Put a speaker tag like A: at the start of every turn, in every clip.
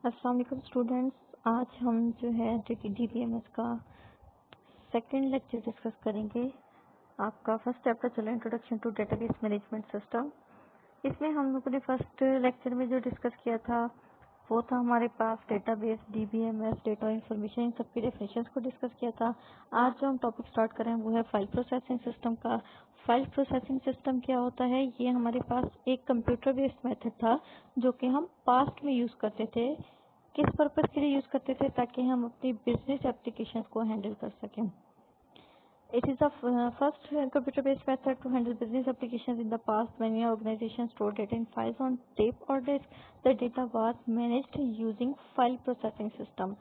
A: السلام علیکم اسٹوڈینٹس. آج ہم جو ہے DBMS کا سیکنڈ لیکچر ڈسکس کریں گے. آپ کا فرسٹ چیپٹر چلا introduction to database management system. اس میں ہم لوگوں نے فرسٹ لیکچر میں جو ڈسکس کیا تھا وہ تھا ہمارے پاس database DBMS data information ان سب کی ڈیفینیشنس کو ڈسکس کیا تھا. آج جو ہم ٹاپک اسٹارٹ کریں وہ ہے فائل پروسیسنگ سسٹم کا. فائل پروسیسنگ سسٹم کیا ہوتا ہے؟ یہ ہمارے پاس ایک کمپیوٹر بیسڈ میتھڈ تھا جو کہ ہم پاسٹ میں یوز کرتے تھے. کس پرپز کے لیے یوز کرتے تھے؟ تاکہ ہم اپنی بزنس اپلیکیشنز کو ہینڈل کر سکیں. It is the first computer-based method to handle business applications. In the past, many organizations stored data in files on tape or disk. The data was managed using file processing system.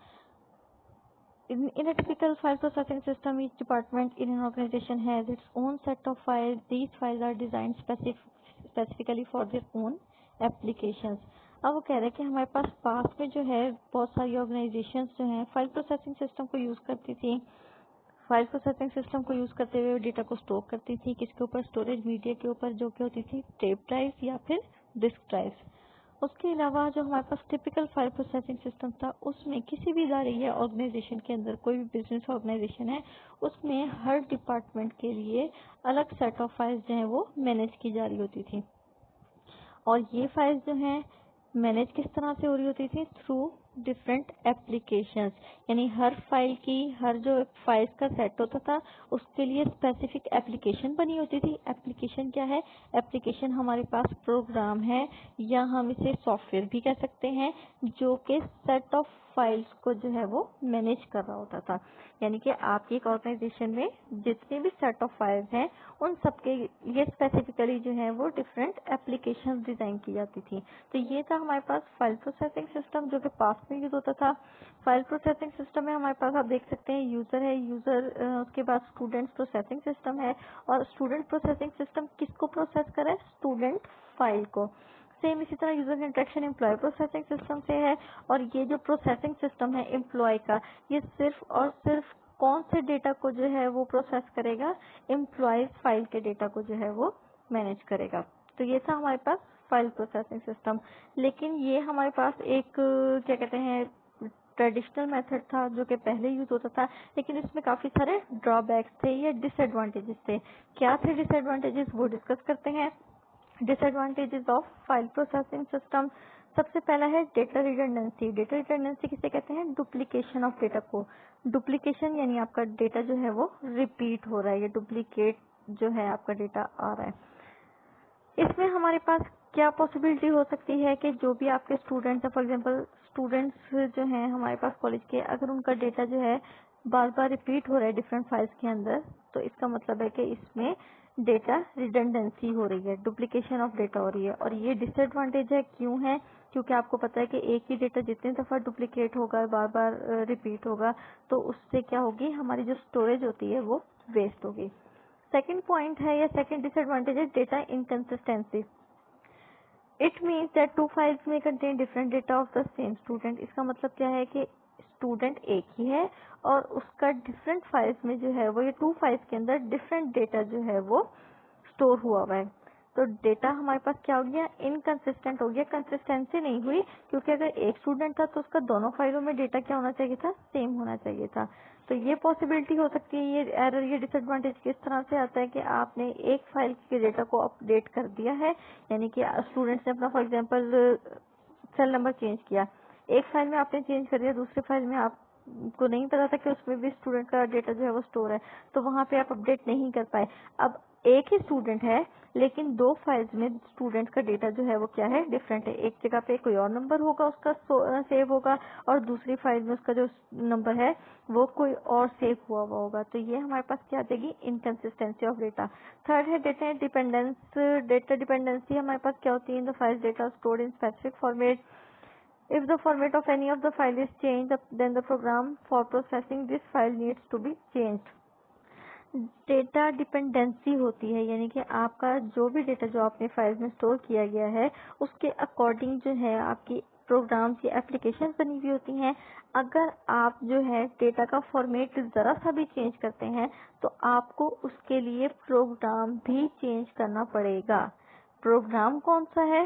A: In a typical file processing system, each department in an organization has its own set of files. These files are designed specifically for their own applications. اب وہ کہہ رہے ہیں کہ ہمارے پاس پاس میں جو ہے بہت ساری آرگنائزیشنز جو ہیں فائل پروسیسنگ سسٹم کو یوز کرتی تھی. فائل پروسیسنگ سسٹم کو یوز کرتے ہوئے ڈیٹا کو اسٹور کرتی تھی. کس کے اوپر؟ اسٹوریج میڈیا کے اوپر، جو کہ ہوتی تھی ٹیپ ڈرائیوز یا پھر ڈسک ڈرائیوز. اس کے علاوہ جو ہمارے پاس ٹپیکل فائل پروسیسنگ سسٹم تھا اس میں کسی بھی ادارے یا آرگنائزیشن کے اندر، کوئی بھی بزنس آرگنائزیشن ہے، اس میں ہر ڈپارٹمنٹ کے لیے الگ سیٹ آف فائلز جو ہیں وہ مینیج کی جا رہی ہوتی تھی. اور یہ فائلز جو ہیں مینیج کس طرح سے ہو رہی ہوتی تھی؟ Through different applications. یعنی ہر فائل کی، ہر جو فائلز کا سیٹ ہوتا تھا اس کے لیے اسپیسیفک ایپلیکیشن بنی ہوتی تھی. ایپلیکیشن کیا ہے؟ ایپلیکیشن ہمارے پاس پروگرام ہے یا ہم اسے سافٹ ویئر بھی کہہ سکتے ہیں جو کہ سیٹ آف فائلز کو جو ہے وہ مینیج کر رہا ہوتا تھا. یعنی کہ آپ کی ایک آرگنائزیشن میں جتنے بھی سیٹ آف فائلز ہیں ان سب کے لیے اسپیسیفکلی جو ہے وہ ڈفرینٹ ایپلیکیشن ڈیزائن کی جاتی تھی. تو یہ تھا ہمارے پاس فائل پروسیسنگ سسٹم جو کہ پاس میں یوز ہوتا تھا. فائل پروسیسنگ سسٹم میں ہمارے پاس آپ دیکھ سکتے ہیں یوزر ہے، یوزر اس کے بعد اسٹوڈنٹ پروسیسنگ سسٹم ہے. اور اسٹوڈنٹ پروسیسنگ سسٹم کس کو پروسیس کرے؟ اسٹوڈنٹ فائل کو. سیم اسی طرح user interaction employee processing system سے ہے. اور یہ جو پروسیسنگ سسٹم ہے امپلائی کا، یہ صرف اور صرف کون سے ڈیٹا کو جو ہے وہ پروسیس کرے گا؟ امپلائیز فائل کے ڈیٹا کو جو ہے وہ مینیج کرے گا. تو یہ تھا ہمارے پاس فائل پروسیسنگ سسٹم. لیکن یہ ہمارے پاس ایک کیا کہتے ہیں ٹریڈیشنل میتھڈ تھا جو کہ پہلے یوز ہوتا تھا. لیکن اس میں کافی سارے ڈرا بیکس تھے یا ڈس ایڈوانٹیجز تھے. کیا تھے ڈس ایڈوانٹیجز؟ وہ ڈسکس کرتے ہیں. Disadvantages of file processing system. سب سے پہلا ہے ڈیٹا ریڈنڈنسی. ڈیٹا ریڈنڈنسی کسے کہتے ہیں؟ ڈپلیکیشن آف ڈیٹا کو. ڈپلیکیشن یعنی آپ کا ڈیٹا جو ہے وہ ریپیٹ ہو رہا ہے یا ڈپلیکیٹ جو ہے آپ کا ڈیٹا آ رہا ہے. اس میں ہمارے پاس کیا پاسبلٹی ہو سکتی ہے کہ جو بھی آپ کے اسٹوڈینٹس ہیں، فار ایگزامپل اسٹوڈینٹس جو ہیں ہمارے پاس کالج کے، اگر ان کا ڈیٹا جو ہے بار بار ریپیٹ ہو رہا ہے ڈفرینٹ فائلس کے اندر، تو اس کا مطلب ہے کہ اس میں ڈیٹا ریڈنڈنسی ہو رہی ہے، ڈپلیکیشن آف ڈیٹا ہو رہی ہے. اور یہ ڈس ایڈوانٹیج ہے. کیوں ہے؟ کیونکہ آپ کو پتا ہے کہ ایک ہی ڈیٹا جتنی دفعہ ڈپلیکیٹ ہوگا، بار بار ریپیٹ ہوگا، تو اس سے کیا ہوگی؟ ہماری جو اسٹوریج ہوتی ہے وہ ویسٹ ہوگی. سیکنڈ پوائنٹ ہے یا سیکنڈ ڈس ایڈوانٹیج ہے data inconsistency. It means that two files میں contain different data of the same student. اس کا مطلب کیا ہے کہ اسٹوڈنٹ ایک ہی ہے اور اس کا ڈفرنٹ فائلز میں جو ہے وہ یہ ٹو فائلز کے اندر ڈفرنٹ ڈیٹا جو ہے وہ اسٹور ہوا ہوا ہے. تو ڈیٹا ہمارے پاس کیا ہو گیا؟ انکنسسٹنٹ ہو گیا. کنسسٹینسی نہیں ہوئی کیونکہ اگر ایک اسٹوڈنٹ تھا تو اس کا دونوں فائلوں میں ڈیٹا کیا ہونا چاہیے تھا؟ سیم ہونا چاہیے تھا. تو یہ پاسبلٹی ہو سکتی ہے. یہ ایرر، یہ ڈس ایڈوانٹیج کس طرح سے آتا ہے کہ آپ نے ایک فائل کے ڈیٹا کو اپڈیٹ کر دیا ہے، یعنی کہ اسٹوڈنٹ نے اپنا for example cell number change کیا، ایک فائل میں آپ نے چینج کر دیا، دوسرے فائل میں آپ کو نہیں پتا تھا کہ اس میں بھی اسٹوڈنٹ کا ڈیٹا جو ہے وہ اسٹور ہے، تو وہاں پہ آپ اپڈیٹ نہیں کر پائے. اب ایک ہی اسٹوڈنٹ ہے لیکن دو فائلز میں اسٹوڈنٹ کا ڈیٹا جو ہے وہ کیا ہے؟ ڈفرینٹ ہے. ایک جگہ پہ کوئی اور نمبر ہوگا اس کا سیو ہوگا اور دوسری فائل میں اس کا جو نمبر ہے وہ کوئی اور سیو ہوا ہوگا. تو یہ ہمارے پاس کیا دے گی؟ Inconsistency of data. تھرڈ ہے ڈیٹا ڈیپینڈنس. ڈیٹا ڈیپینڈنسی ہمارے پاس کیا ہوتی ہے؟ In the file data stored in specific format. If the format of any of the file is changed, then the program for processing this file needs to be changed. Data dependency ہوتی ہے یعنی کہ آپ کا جو بھی data جو آپ نے فائل میں اسٹور کیا گیا ہے اس کے اکارڈنگ جو ہے آپ کی پروگرامس یا اپلیکیشن بنی ہوئی ہوتی ہیں. اگر آپ جو ہے ڈیٹا کا فارمیٹ ذرا سا بھی چینج کرتے ہیں تو آپ کو اس کے لیے پروگرام بھی چینج کرنا پڑے گا. پروگرام کون سا ہے؟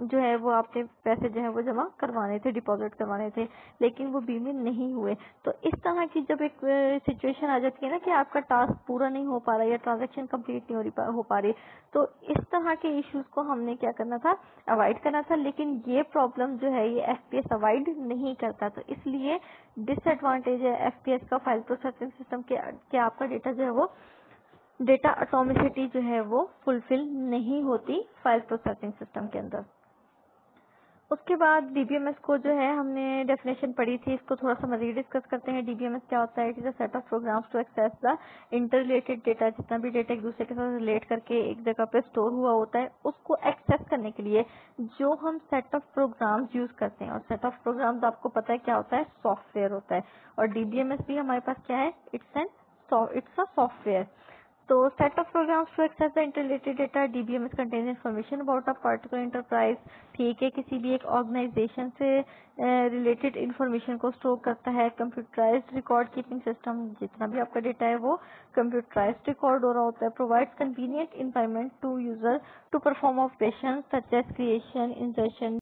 A: جو ہے وہ آپ نے پیسے جو ہے وہ جمع کروانے تھے، ڈپازٹ کروانے تھے، لیکن وہ بی میں نہیں ہوئے. تو اس طرح کی جب ایک سچویشن آ جاتی ہے نا کہ آپ کا ٹاسک پورا نہیں ہو پا رہا یا ٹرانزیکشن کمپلیٹ نہیں ہو پا رہی، تو اس طرح کے ایشوز کو ہم نے کیا کرنا تھا، اوائڈ کرنا تھا. لیکن یہ پرابلم جو ہے یہ ایف پی ایس اوائڈ نہیں کرتا. تو اس لیے ڈس ایڈوانٹیج ہے ایف پی ایس کا فائل پروسیسنگ سسٹم کہ آپ کا ڈیٹا جو ہے وہ ڈیٹا اٹومیسٹی جو ہے وہ فلفل نہیں ہوتی فائل پروسیسنگ سسٹم کے اندر. اس کے بعد ڈی بی ایم ایس کو جو ہے ہم نے ڈیفینیشن پڑھی تھی، اس کو تھوڑا سا مزید ڈسکس کرتے ہیں. ڈی بی ایم ایس کیا ہوتا ہے؟ It is a set of programs to access the interrelated data. جتنا بھی ڈیٹا ایک دوسرے کے ساتھ ریلیٹ کر کے ایک جگہ پہ اسٹور ہوا ہوتا ہے، اس کو ایکسیس کرنے کے لیے جو ہم سیٹ آف پروگرامس یوز کرتے ہیں. اور سیٹ آف پروگرامس آپ کو پتا ہے کیا ہوتا ہے؟ سافٹ ویئر ہوتا ہے. اور ڈی بی ایم ایس بھی ہمارے پاس کیا ہے؟ It's a software. تو set of programs to access the interrelated data. D B M S contains information about a particular enterprise. ٹھیک ہے، کسی بھی ایک آرگنائزیشن سے ریلیٹڈ انفارمیشن کو اسٹور کرتا ہے. کمپیوٹرائزڈ ریکارڈ کیپنگ سسٹم، جتنا بھی آپ کا ڈیٹا ہے وہ کمپیوٹرائزڈ ریکارڈ ہو رہا ہوتا ہے. Provide convenient environment to user to perform operation such as creation, insertion